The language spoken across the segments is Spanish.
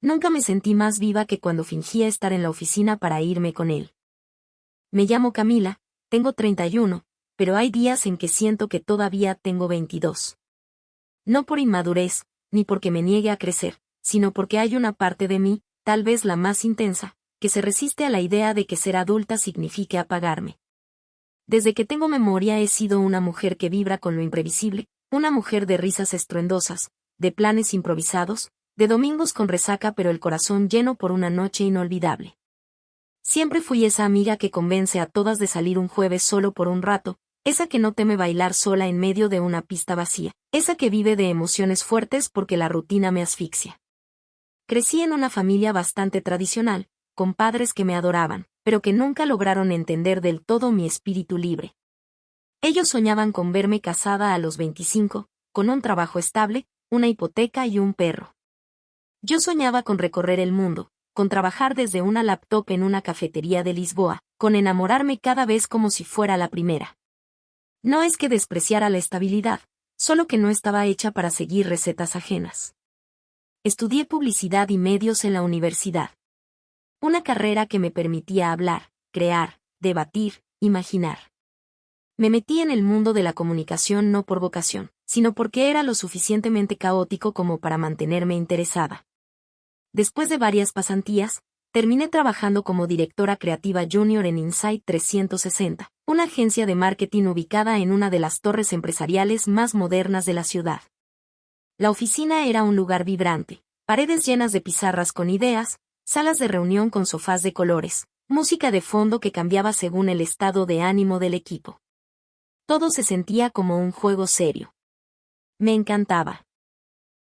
Nunca me sentí más viva que cuando fingía estar en la oficina para irme con él. Me llamo Camila, tengo 31, pero hay días en que siento que todavía tengo 22. No por inmadurez, ni porque me niegue a crecer, sino porque hay una parte de mí, tal vez la más intensa, que se resiste a la idea de que ser adulta signifique apagarme. Desde que tengo memoria he sido una mujer que vibra con lo imprevisible, una mujer de risas estruendosas, de planes improvisados, de domingos con resaca pero el corazón lleno por una noche inolvidable. Siempre fui esa amiga que convence a todas de salir un jueves solo por un rato, esa que no teme bailar sola en medio de una pista vacía, esa que vive de emociones fuertes porque la rutina me asfixia. Crecí en una familia bastante tradicional, con padres que me adoraban, pero que nunca lograron entender del todo mi espíritu libre. Ellos soñaban con verme casada a los 25, con un trabajo estable, una hipoteca y un perro. Yo soñaba con recorrer el mundo, con trabajar desde una laptop en una cafetería de Lisboa, con enamorarme cada vez como si fuera la primera. No es que despreciara la estabilidad, solo que no estaba hecha para seguir recetas ajenas. Estudié publicidad y medios en la universidad. Una carrera que me permitía hablar, crear, debatir, imaginar. Me metí en el mundo de la comunicación no por vocación, sino porque era lo suficientemente caótico como para mantenerme interesada. Después de varias pasantías, terminé trabajando como directora creativa junior en Insight 360, una agencia de marketing ubicada en una de las torres empresariales más modernas de la ciudad. La oficina era un lugar vibrante, paredes llenas de pizarras con ideas, salas de reunión con sofás de colores, música de fondo que cambiaba según el estado de ánimo del equipo. Todo se sentía como un juego serio. Me encantaba.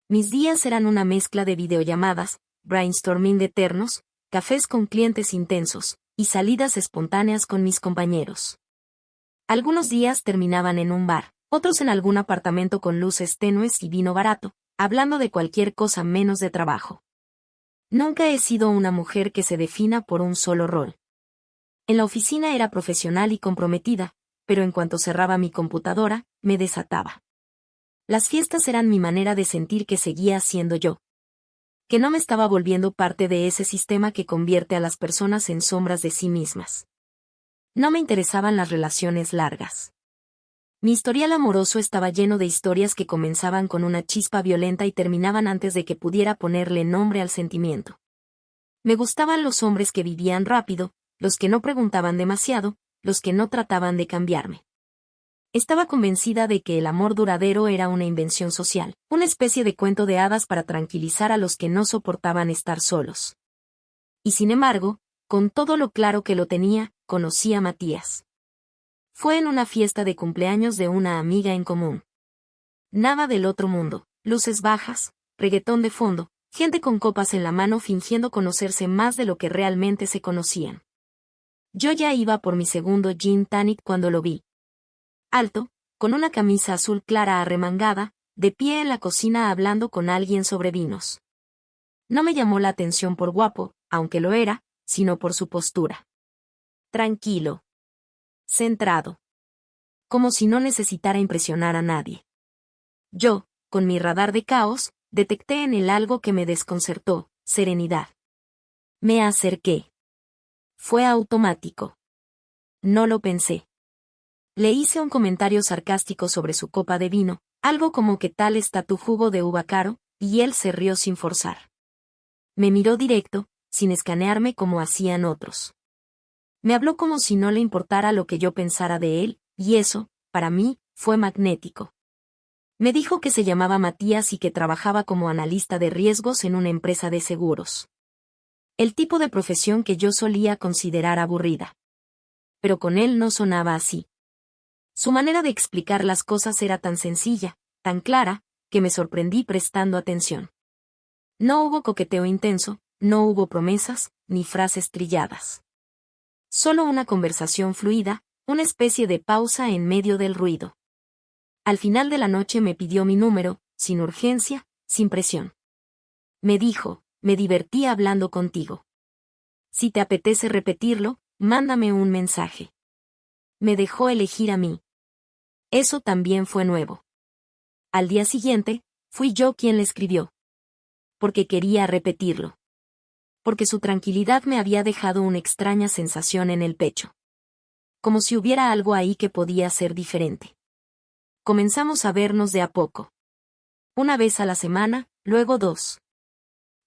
Mis días eran una mezcla de videollamadas, brainstorming eternos, cafés con clientes intensos, y salidas espontáneas con mis compañeros. Algunos días terminaban en un bar, otros en algún apartamento con luces tenues y vino barato, hablando de cualquier cosa menos de trabajo. Nunca he sido una mujer que se defina por un solo rol. En la oficina era profesional y comprometida, pero en cuanto cerraba mi computadora, me desataba. Las fiestas eran mi manera de sentir que seguía siendo yo. Que no me estaba volviendo parte de ese sistema que convierte a las personas en sombras de sí mismas. No me interesaban las relaciones largas. Mi historial amoroso estaba lleno de historias que comenzaban con una chispa violenta y terminaban antes de que pudiera ponerle nombre al sentimiento. Me gustaban los hombres que vivían rápido, los que no preguntaban demasiado, los que no trataban de cambiarme. Estaba convencida de que el amor duradero era una invención social, una especie de cuento de hadas para tranquilizar a los que no soportaban estar solos. Y sin embargo, con todo lo claro que lo tenía, conocí a Matías. Fue en una fiesta de cumpleaños de una amiga en común. Nada del otro mundo, luces bajas, reggaetón de fondo, gente con copas en la mano fingiendo conocerse más de lo que realmente se conocían. Yo ya iba por mi segundo gin tonic cuando lo vi. Alto, con una camisa azul clara arremangada, de pie en la cocina hablando con alguien sobre vinos. No me llamó la atención por guapo, aunque lo era, sino por su postura. Tranquilo. Centrado. Como si no necesitara impresionar a nadie. Yo, con mi radar de caos, detecté en él algo que me desconcertó, serenidad. Me acerqué. Fue automático. No lo pensé. Le hice un comentario sarcástico sobre su copa de vino, algo como ¿qué tal está tu jugo de uva caro?, y él se rió sin forzar. Me miró directo, sin escanearme como hacían otros. Me habló como si no le importara lo que yo pensara de él, y eso, para mí, fue magnético. Me dijo que se llamaba Matías y que trabajaba como analista de riesgos en una empresa de seguros. El tipo de profesión que yo solía considerar aburrida. Pero con él no sonaba así. Su manera de explicar las cosas era tan sencilla, tan clara, que me sorprendí prestando atención. No hubo coqueteo intenso, no hubo promesas, ni frases trilladas. Solo una conversación fluida, una especie de pausa en medio del ruido. Al final de la noche me pidió mi número, sin urgencia, sin presión. Me dijo, me divertí hablando contigo. Si te apetece repetirlo, mándame un mensaje. Me dejó elegir a mí. Eso también fue nuevo. Al día siguiente, fui yo quien le escribió. Porque quería repetirlo. porque su tranquilidad me había dejado una extraña sensación en el pecho. Como si hubiera algo ahí que podía ser diferente. Comenzamos a vernos de a poco. Una vez a la semana, luego 2.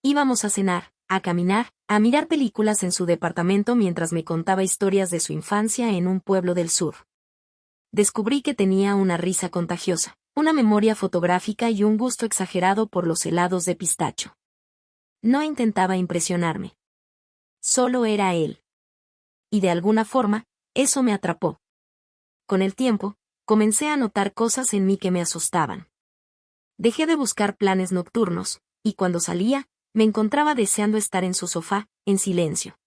Íbamos a cenar, a caminar, a mirar películas en su departamento mientras me contaba historias de su infancia en un pueblo del sur. Descubrí que tenía una risa contagiosa, una memoria fotográfica y un gusto exagerado por los helados de pistacho. No intentaba impresionarme. Solo era él. Y de alguna forma, eso me atrapó. Con el tiempo, comencé a notar cosas en mí que me asustaban. Dejé de buscar planes nocturnos, y cuando salía, me encontraba deseando estar en su sofá, en silencio.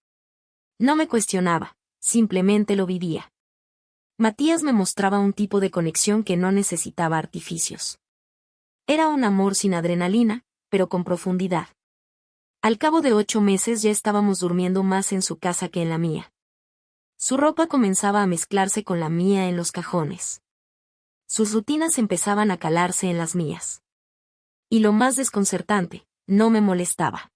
No me cuestionaba, simplemente lo vivía. Matías me mostraba un tipo de conexión que no necesitaba artificios. Era un amor sin adrenalina, pero con profundidad. Al cabo de 8 meses ya estábamos durmiendo más en su casa que en la mía. Su ropa comenzaba a mezclarse con la mía en los cajones. Sus rutinas empezaban a calarse en las mías. Y lo más desconcertante, no me molestaba.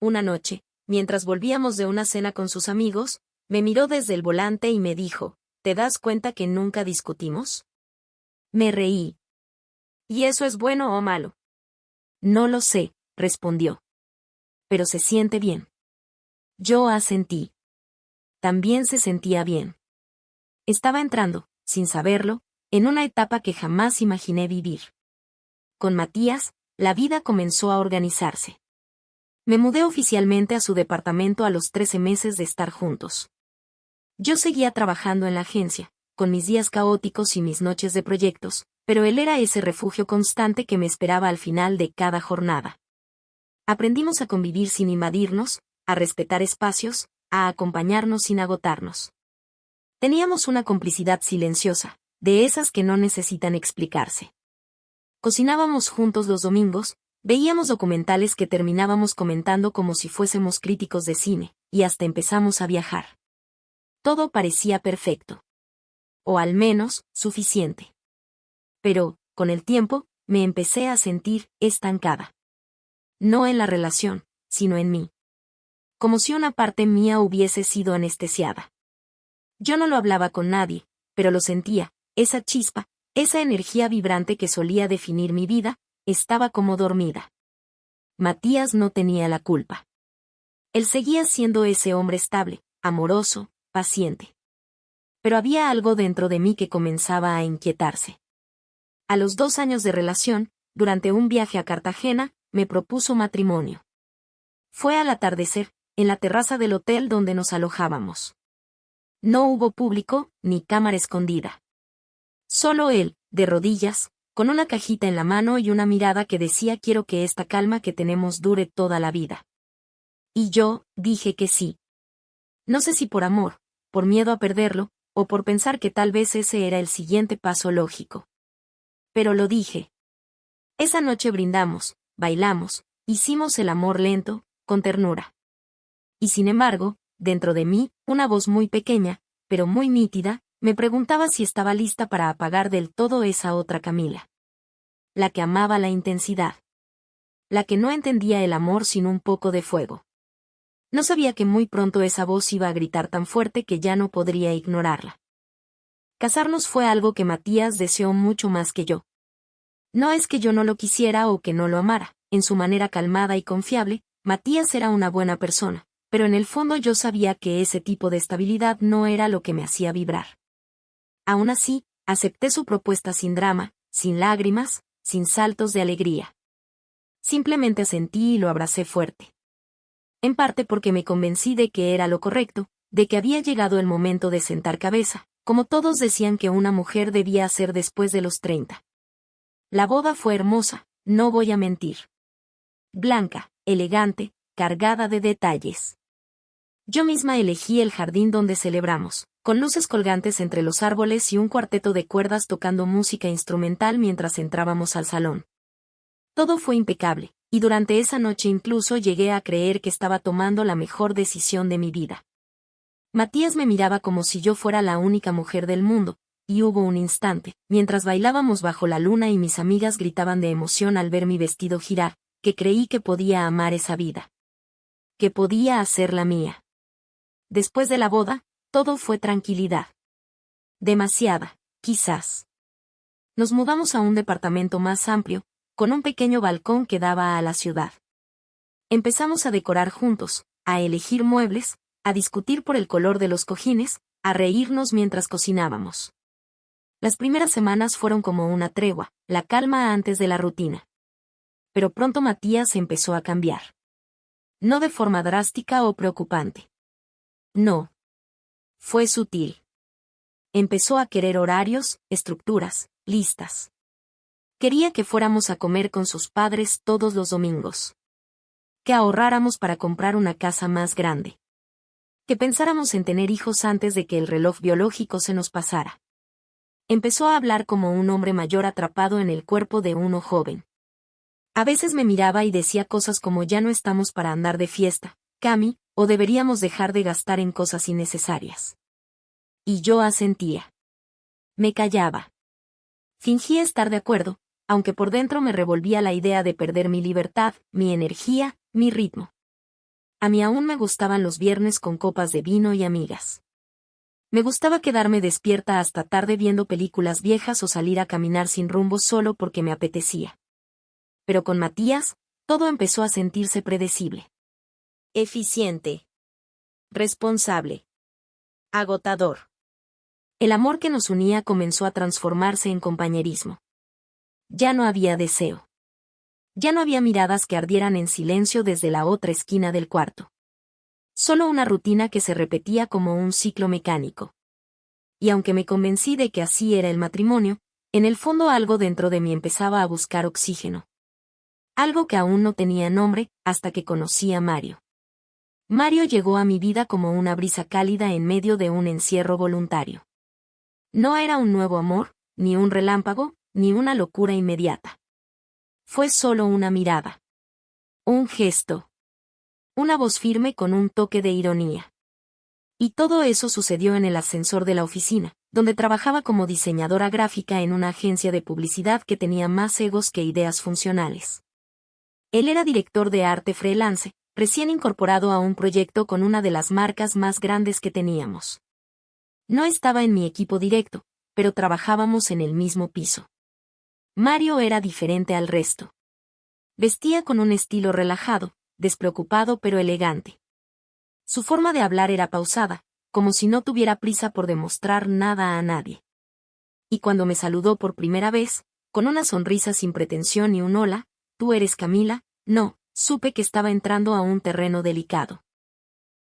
Una noche, mientras volvíamos de una cena con sus amigos, me miró desde el volante y me dijo, ¿te das cuenta que nunca discutimos? Me reí. ¿Y eso es bueno o malo? No lo sé, respondió. Pero se siente bien. Yo asentí. También se sentía bien. Estaba entrando, sin saberlo, en una etapa que jamás imaginé vivir. Con Matías, la vida comenzó a organizarse. Me mudé oficialmente a su departamento a los 13 meses de estar juntos. Yo seguía trabajando en la agencia, con mis días caóticos y mis noches de proyectos, pero él era ese refugio constante que me esperaba al final de cada jornada. Aprendimos a convivir sin invadirnos, a respetar espacios, a acompañarnos sin agotarnos. Teníamos una complicidad silenciosa, de esas que no necesitan explicarse. Cocinábamos juntos los domingos, veíamos documentales que terminábamos comentando como si fuésemos críticos de cine, y hasta empezamos a viajar. Todo parecía perfecto. O al menos, suficiente. Pero, con el tiempo, me empecé a sentir estancada. No en la relación, sino en mí. Como si una parte mía hubiese sido anestesiada. Yo no lo hablaba con nadie, pero lo sentía, esa chispa, esa energía vibrante que solía definir mi vida, estaba como dormida. Matías no tenía la culpa. Él seguía siendo ese hombre estable, amoroso, paciente. Pero había algo dentro de mí que comenzaba a inquietarse. A los 2 años de relación, durante un viaje a Cartagena, me propuso matrimonio. Fue al atardecer, en la terraza del hotel donde nos alojábamos. No hubo público, ni cámara escondida. Solo él, de rodillas, con una cajita en la mano y una mirada que decía quiero que esta calma que tenemos dure toda la vida. Y yo, dije que sí. No sé si por amor, por miedo a perderlo, o por pensar que tal vez ese era el siguiente paso lógico. Pero lo dije. Esa noche brindamos, bailamos, hicimos el amor lento, con ternura. Y sin embargo, dentro de mí, una voz muy pequeña, pero muy nítida, me preguntaba si estaba lista para apagar del todo esa otra Camila. La que amaba la intensidad. La que no entendía el amor sin un poco de fuego. No sabía que muy pronto esa voz iba a gritar tan fuerte que ya no podría ignorarla. Casarnos fue algo que Matías deseó mucho más que yo. No es que yo no lo quisiera o que no lo amara, en su manera calmada y confiable, Matías era una buena persona, pero en el fondo yo sabía que ese tipo de estabilidad no era lo que me hacía vibrar. Aún así, acepté su propuesta sin drama, sin lágrimas, sin saltos de alegría. Simplemente asentí y lo abracé fuerte. En parte porque me convencí de que era lo correcto, de que había llegado el momento de sentar cabeza, como todos decían que una mujer debía hacer después de los 30. La boda fue hermosa, no voy a mentir. Blanca, elegante, cargada de detalles. Yo misma elegí el jardín donde celebramos, con luces colgantes entre los árboles y un cuarteto de cuerdas tocando música instrumental mientras entrábamos al salón. Todo fue impecable, y durante esa noche incluso llegué a creer que estaba tomando la mejor decisión de mi vida. Matías me miraba como si yo fuera la única mujer del mundo, y hubo un instante, mientras bailábamos bajo la luna y mis amigas gritaban de emoción al ver mi vestido girar, que creí que podía amar esa vida. que podía hacer la mía. Después de la boda, todo fue tranquilidad. Demasiada, quizás. Nos mudamos a un departamento más amplio, con un pequeño balcón que daba a la ciudad. Empezamos a decorar juntos, a elegir muebles, a discutir por el color de los cojines, a reírnos mientras cocinábamos. Las primeras semanas fueron como una tregua, la calma antes de la rutina. Pero pronto Matías empezó a cambiar. No de forma drástica o preocupante. No. Fue sutil. Empezó a querer horarios, estructuras, listas. Quería que fuéramos a comer con sus padres todos los domingos. Que ahorráramos para comprar una casa más grande. Que pensáramos en tener hijos antes de que el reloj biológico se nos pasara. Empezó a hablar como un hombre mayor atrapado en el cuerpo de uno joven. A veces me miraba y decía cosas como ya no estamos para andar de fiesta, Cami, o deberíamos dejar de gastar en cosas innecesarias. Y yo asentía. Me callaba. Fingía estar de acuerdo, aunque por dentro me revolvía la idea de perder mi libertad, mi energía, mi ritmo. A mí aún me gustaban los viernes con copas de vino y amigas. Me gustaba quedarme despierta hasta tarde viendo películas viejas o salir a caminar sin rumbo solo porque me apetecía. Pero con Matías, todo empezó a sentirse predecible. Eficiente. Responsable. Agotador. El amor que nos unía comenzó a transformarse en compañerismo. Ya no había deseo. Ya no había miradas que ardieran en silencio desde la otra esquina del cuarto. Solo una rutina que se repetía como un ciclo mecánico. Y aunque me convencí de que así era el matrimonio, en el fondo algo dentro de mí empezaba a buscar oxígeno. Algo que aún no tenía nombre, hasta que conocí a Mario. Mario llegó a mi vida como una brisa cálida en medio de un encierro voluntario. No era un nuevo amor, ni un relámpago, ni una locura inmediata. Fue solo una mirada. Un gesto. Una voz firme con un toque de ironía. Y todo eso sucedió en el ascensor de la oficina, donde trabajaba como diseñadora gráfica en una agencia de publicidad que tenía más egos que ideas funcionales. Él era director de arte freelance, recién incorporado a un proyecto con una de las marcas más grandes que teníamos. No estaba en mi equipo directo, pero trabajábamos en el mismo piso. Mario era diferente al resto. Vestía con un estilo relajado, despreocupado pero elegante. Su forma de hablar era pausada, como si no tuviera prisa por demostrar nada a nadie. Y cuando me saludó por primera vez, con una sonrisa sin pretensión y un hola, ¿tú eres Camila? No, supe que estaba entrando a un terreno delicado.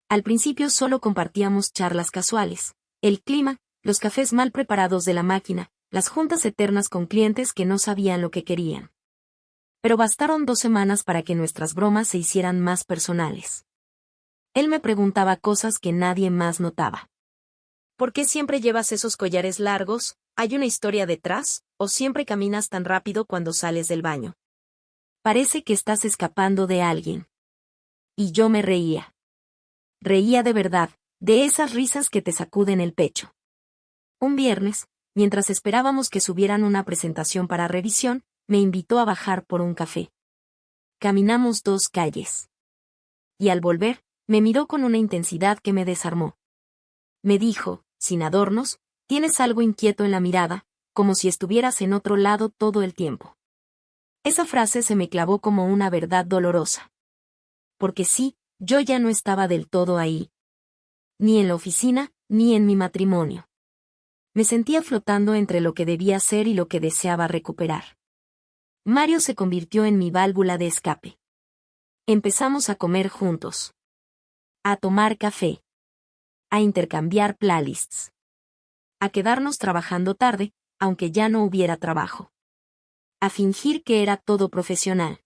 Al principio solo compartíamos charlas casuales, el clima, los cafés mal preparados de la máquina, las juntas eternas con clientes que no sabían lo que querían. Pero bastaron 2 semanas para que nuestras bromas se hicieran más personales. Él me preguntaba cosas que nadie más notaba. ¿Por qué siempre llevas esos collares largos? ¿Hay una historia detrás? ¿O siempre caminas tan rápido cuando sales del baño? Parece que estás escapando de alguien. Y yo me reía. Reía de verdad, de esas risas que te sacuden el pecho. Un viernes, mientras esperábamos que subieran una presentación para revisión, me invitó a bajar por un café. Caminamos 2 calles. Y al volver, me miró con una intensidad que me desarmó. Me dijo, sin adornos, tienes algo inquieto en la mirada, como si estuvieras en otro lado todo el tiempo. Esa frase se me clavó como una verdad dolorosa. Porque sí, yo ya no estaba del todo ahí. Ni en la oficina, ni en mi matrimonio. Me sentía flotando entre lo que debía ser y lo que deseaba recuperar. Mario se convirtió en mi válvula de escape. Empezamos a comer juntos. A tomar café. A intercambiar playlists. A quedarnos trabajando tarde, aunque ya no hubiera trabajo. A fingir que era todo profesional.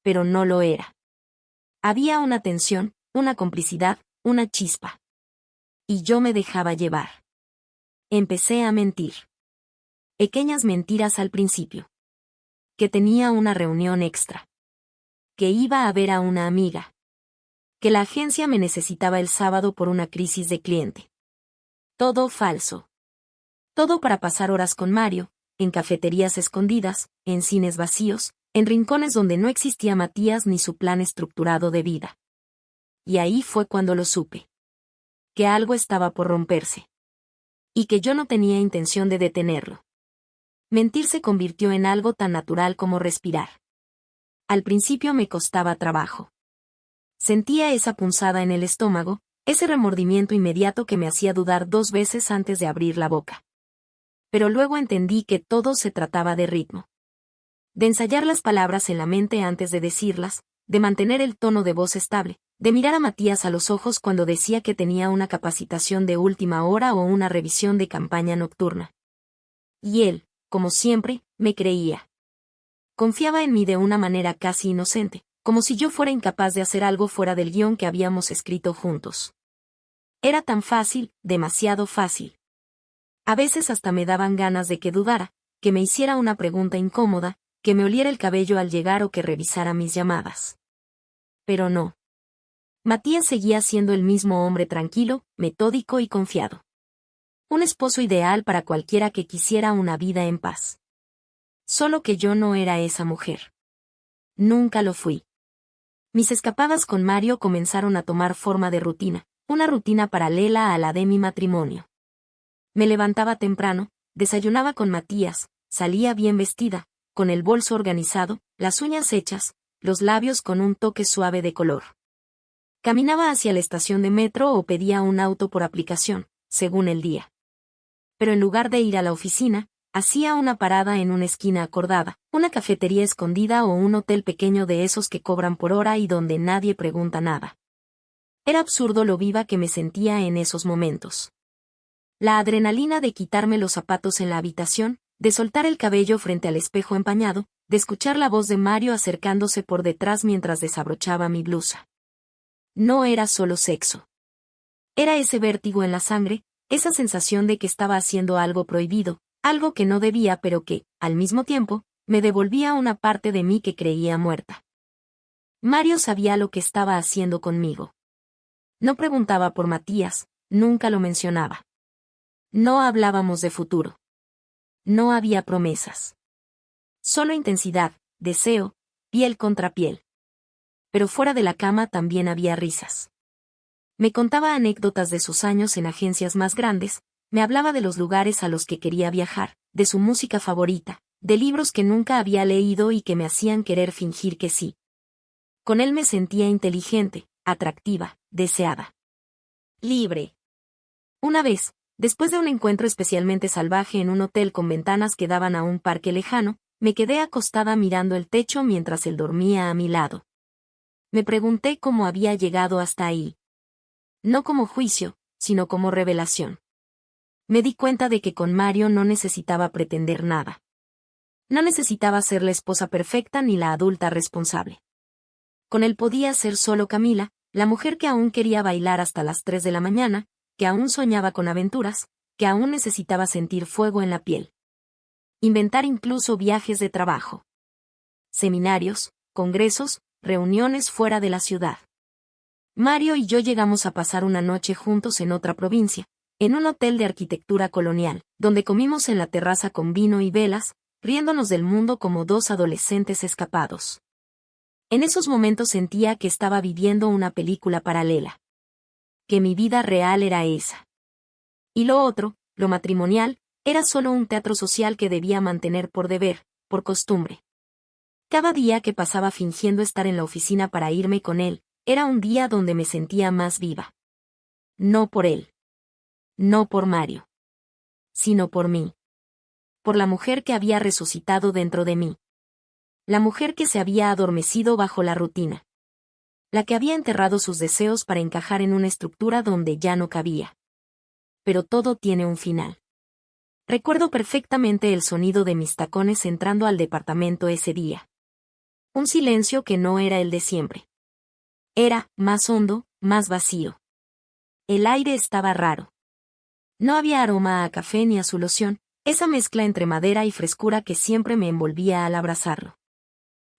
Pero no lo era. Había una tensión, una complicidad, una chispa. Y yo me dejaba llevar. Empecé a mentir. Pequeñas mentiras al principio. Que tenía una reunión extra. Que iba a ver a una amiga. Que la agencia me necesitaba el sábado por una crisis de cliente. Todo falso. Todo para pasar horas con Mario, en cafeterías escondidas, en cines vacíos, en rincones donde no existía Matías ni su plan estructurado de vida. y ahí fue cuando lo supe. Que algo estaba por romperse. Y que yo no tenía intención de detenerlo. Mentir se convirtió en algo tan natural como respirar. Al principio me costaba trabajo. Sentía esa punzada en el estómago, ese remordimiento inmediato que me hacía dudar 2 veces antes de abrir la boca. Pero luego entendí que todo se trataba de ritmo. De ensayar las palabras en la mente antes de decirlas, de mantener el tono de voz estable, de mirar a Matías a los ojos cuando decía que tenía una capacitación de última hora o una revisión de campaña nocturna. Y él, como siempre, me creía. Confiaba en mí de una manera casi inocente, como si yo fuera incapaz de hacer algo fuera del guión que habíamos escrito juntos. Era tan fácil, demasiado fácil. A veces hasta me daban ganas de que dudara, que me hiciera una pregunta incómoda, que me oliera el cabello al llegar o que revisara mis llamadas. Pero no. Matías seguía siendo el mismo hombre tranquilo, metódico y confiado. Un esposo ideal para cualquiera que quisiera una vida en paz. Solo que yo no era esa mujer. Nunca lo fui. Mis escapadas con Mario comenzaron a tomar forma de rutina, una rutina paralela a la de mi matrimonio. Me levantaba temprano, desayunaba con Matías, salía bien vestida, con el bolso organizado, las uñas hechas, los labios con un toque suave de color. Caminaba hacia la estación de metro o pedía un auto por aplicación, según el día. Pero en lugar de ir a la oficina, hacía una parada en una esquina acordada, una cafetería escondida o un hotel pequeño de esos que cobran por hora y donde nadie pregunta nada. Era absurdo lo viva que me sentía en esos momentos. La adrenalina de quitarme los zapatos en la habitación, de soltar el cabello frente al espejo empañado, de escuchar la voz de Mario acercándose por detrás mientras desabrochaba mi blusa. No era solo sexo. Era ese vértigo en la sangre, esa sensación de que estaba haciendo algo prohibido, algo que no debía pero que, al mismo tiempo, me devolvía una parte de mí que creía muerta. Mario sabía lo que estaba haciendo conmigo. No preguntaba por Matías, nunca lo mencionaba. No hablábamos de futuro. No había promesas. Solo intensidad, deseo, piel contra piel. Pero fuera de la cama también había risas. Me contaba anécdotas de sus años en agencias más grandes, me hablaba de los lugares a los que quería viajar, de su música favorita, de libros que nunca había leído y que me hacían querer fingir que sí. Con él me sentía inteligente, atractiva, deseada. Libre. Una vez, después de un encuentro especialmente salvaje en un hotel con ventanas que daban a un parque lejano, me quedé acostada mirando el techo mientras él dormía a mi lado. Me pregunté cómo había llegado hasta ahí. No como juicio, sino como revelación. Me di cuenta de que con Mario no necesitaba pretender nada. No necesitaba ser la esposa perfecta ni la adulta responsable. Con él podía ser solo Camila, la mujer que aún quería bailar hasta las 3 de la mañana, que aún soñaba con aventuras, que aún necesitaba sentir fuego en la piel. Inventar incluso viajes de trabajo. Seminarios, congresos, reuniones fuera de la ciudad. Mario y yo llegamos a pasar una noche juntos en otra provincia, en un hotel de arquitectura colonial, donde comimos en la terraza con vino y velas, riéndonos del mundo como 2 adolescentes escapados. En esos momentos sentía que estaba viviendo una película paralela. Que mi vida real era esa. Y lo otro, lo matrimonial, era solo un teatro social que debía mantener por deber, por costumbre. Cada día que pasaba fingiendo estar en la oficina para irme con él, era un día donde me sentía más viva. No por él. No por Mario. Sino por mí. Por la mujer que había resucitado dentro de mí. La mujer que se había adormecido bajo la rutina. La que había enterrado sus deseos para encajar en una estructura donde ya no cabía. Pero todo tiene un final. Recuerdo perfectamente el sonido de mis tacones entrando al departamento ese día. Un silencio que no era el de siempre. Era más hondo, más vacío. El aire estaba raro. No había aroma a café ni a su loción, esa mezcla entre madera y frescura que siempre me envolvía al abrazarlo.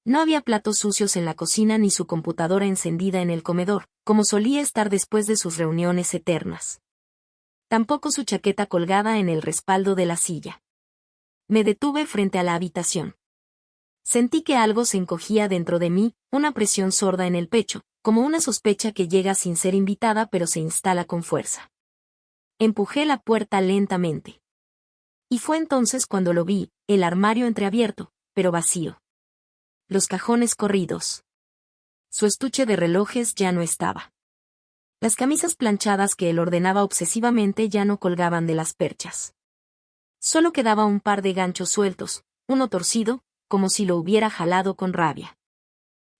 No había platos sucios en la cocina ni su computadora encendida en el comedor, como solía estar después de sus reuniones eternas. Tampoco su chaqueta colgada en el respaldo de la silla. Me detuve frente a la habitación. Sentí que algo se encogía dentro de mí, una presión sorda en el pecho, Como una sospecha que llega sin ser invitada pero se instala con fuerza. Empujé la puerta lentamente. Y fue entonces cuando lo vi, el armario entreabierto, pero vacío. Los cajones corridos. Su estuche de relojes ya no estaba. Las camisas planchadas que él ordenaba obsesivamente ya no colgaban de las perchas. Solo quedaba un par de ganchos sueltos, uno torcido, como si lo hubiera jalado con rabia.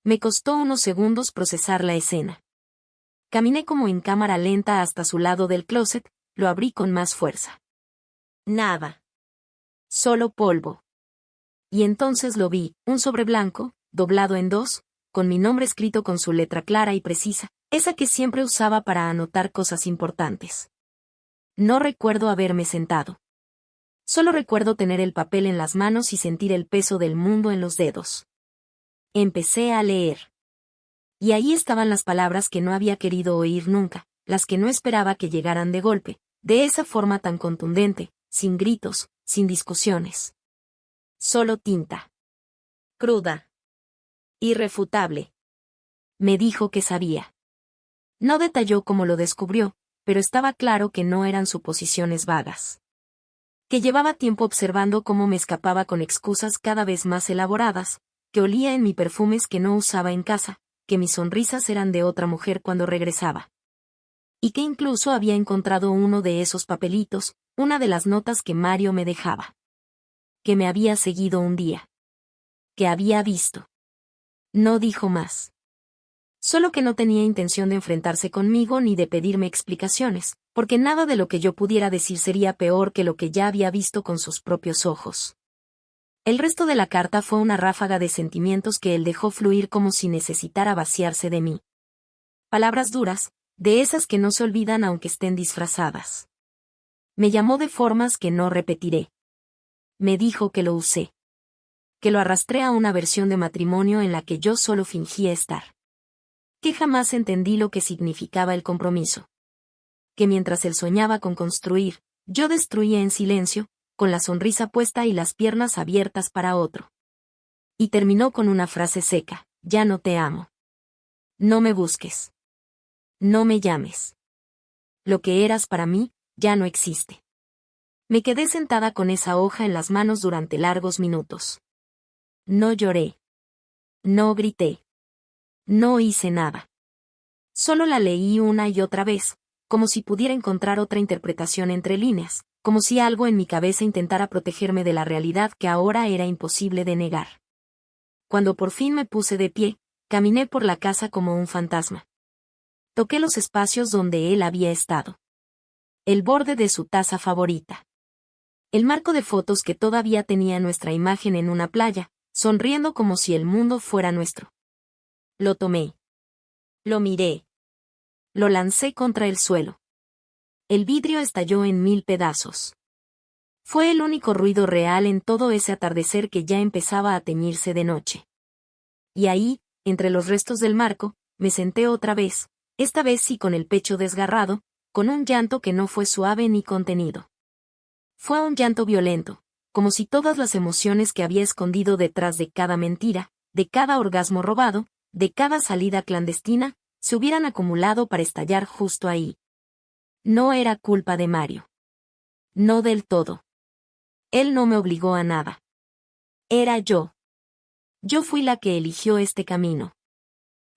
Me costó unos segundos procesar la escena. Caminé como en cámara lenta hasta su lado del closet, lo abrí con más fuerza. Nada. Solo polvo. Y entonces lo vi, un sobre blanco, doblado en dos, con mi nombre escrito con su letra clara y precisa, esa que siempre usaba para anotar cosas importantes. No recuerdo haberme sentado. Solo recuerdo tener el papel en las manos y sentir el peso del mundo en los dedos. Empecé a leer. Y ahí estaban las palabras que no había querido oír nunca, las que no esperaba que llegaran de golpe, de esa forma tan contundente, sin gritos, sin discusiones. Solo tinta. Cruda. Irrefutable. Me dijo que sabía. No detalló cómo lo descubrió, pero estaba claro que no eran suposiciones vagas. Que llevaba tiempo observando cómo me escapaba con excusas cada vez más elaboradas, que olía en mi perfumes que no usaba en casa, que mis sonrisas eran de otra mujer cuando regresaba. Y que incluso había encontrado uno de esos papelitos, una de las notas que Mario me dejaba. Que me había seguido un día. Que había visto. No dijo más. Solo que no tenía intención de enfrentarse conmigo ni de pedirme explicaciones, porque nada de lo que yo pudiera decir sería peor que lo que ya había visto con sus propios ojos. El resto de la carta fue una ráfaga de sentimientos que él dejó fluir como si necesitara vaciarse de mí. Palabras duras, de esas que no se olvidan aunque estén disfrazadas. Me llamó de formas que no repetiré. Me dijo que lo usé. Que lo arrastré a una versión de matrimonio en la que yo solo fingía estar. Que jamás entendí lo que significaba el compromiso. Que mientras él soñaba con construir, yo destruía en silencio, con la sonrisa puesta y las piernas abiertas para otro. Y terminó con una frase seca: ya no te amo. No me busques. No me llames. Lo que eras para mí, ya no existe. Me quedé sentada con esa hoja en las manos durante largos minutos. No lloré. No grité. No hice nada. Solo la leí una y otra vez, como si pudiera encontrar otra interpretación entre líneas, como si algo en mi cabeza intentara protegerme de la realidad que ahora era imposible de negar. Cuando por fin me puse de pie, caminé por la casa como un fantasma. Toqué los espacios donde él había estado. El borde de su taza favorita. El marco de fotos que todavía tenía nuestra imagen en una playa, sonriendo como si el mundo fuera nuestro. Lo tomé. Lo miré. Lo lancé contra el suelo. El vidrio estalló en 1000 pedazos. Fue el único ruido real en todo ese atardecer que ya empezaba a teñirse de noche. Y ahí, entre los restos del marco, me senté otra vez, esta vez sí con el pecho desgarrado, con un llanto que no fue suave ni contenido. Fue un llanto violento, como si todas las emociones que había escondido detrás de cada mentira, de cada orgasmo robado, de cada salida clandestina, se hubieran acumulado para estallar justo ahí. No era culpa de Mario. No del todo. Él no me obligó a nada. Era yo. Yo fui la que eligió este camino.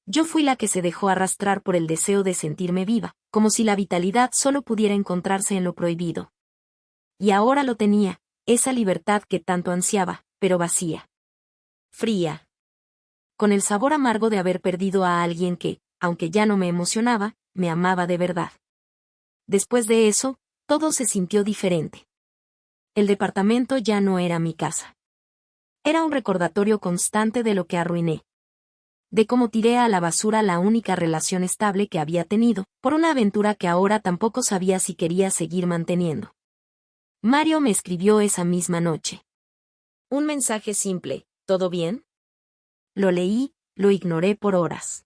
Yo fui la que se dejó arrastrar por el deseo de sentirme viva, como si la vitalidad solo pudiera encontrarse en lo prohibido. Y ahora lo tenía, esa libertad que tanto ansiaba, pero vacía. Fría. Con el sabor amargo de haber perdido a alguien que, aunque ya no me emocionaba, me amaba de verdad. Después de eso, todo se sintió diferente. El departamento ya no era mi casa. Era un recordatorio constante de lo que arruiné. De cómo tiré a la basura la única relación estable que había tenido, por una aventura que ahora tampoco sabía si quería seguir manteniendo. Mario me escribió esa misma noche. Un mensaje simple: ¿todo bien? Lo leí, lo ignoré por horas.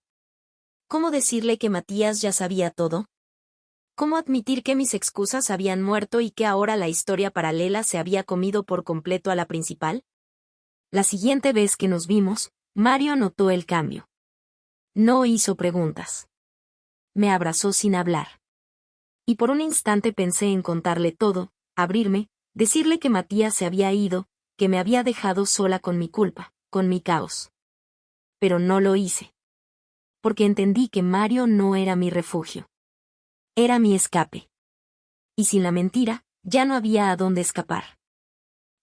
¿Cómo decirle que Matías ya sabía todo? ¿Cómo admitir que mis excusas habían muerto y que ahora la historia paralela se había comido por completo a la principal? La siguiente vez que nos vimos, Mario notó el cambio. No hizo preguntas. Me abrazó sin hablar. Y por un instante pensé en contarle todo, abrirme, decirle que Matías se había ido, que me había dejado sola con mi culpa, con mi caos. Pero no lo hice. Porque entendí que Mario no era mi refugio. Era mi escape. Y sin la mentira, ya no había a dónde escapar.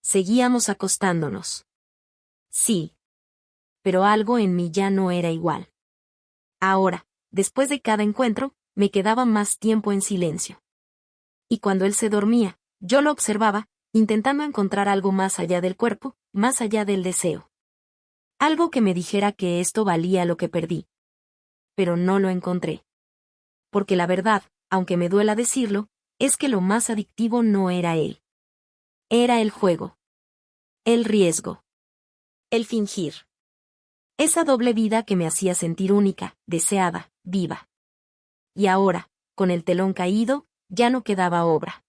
Seguíamos acostándonos. Sí. Pero algo en mí ya no era igual. Ahora, después de cada encuentro, me quedaba más tiempo en silencio. Y cuando él se dormía, yo lo observaba, intentando encontrar algo más allá del cuerpo, más allá del deseo. Algo que me dijera que esto valía lo que perdí. Pero no lo encontré. Porque la verdad, aunque me duela decirlo, es que lo más adictivo no era él. Era el juego. El riesgo. El fingir. Esa doble vida que me hacía sentir única, deseada, viva. Y ahora, con el telón caído, ya no quedaba obra.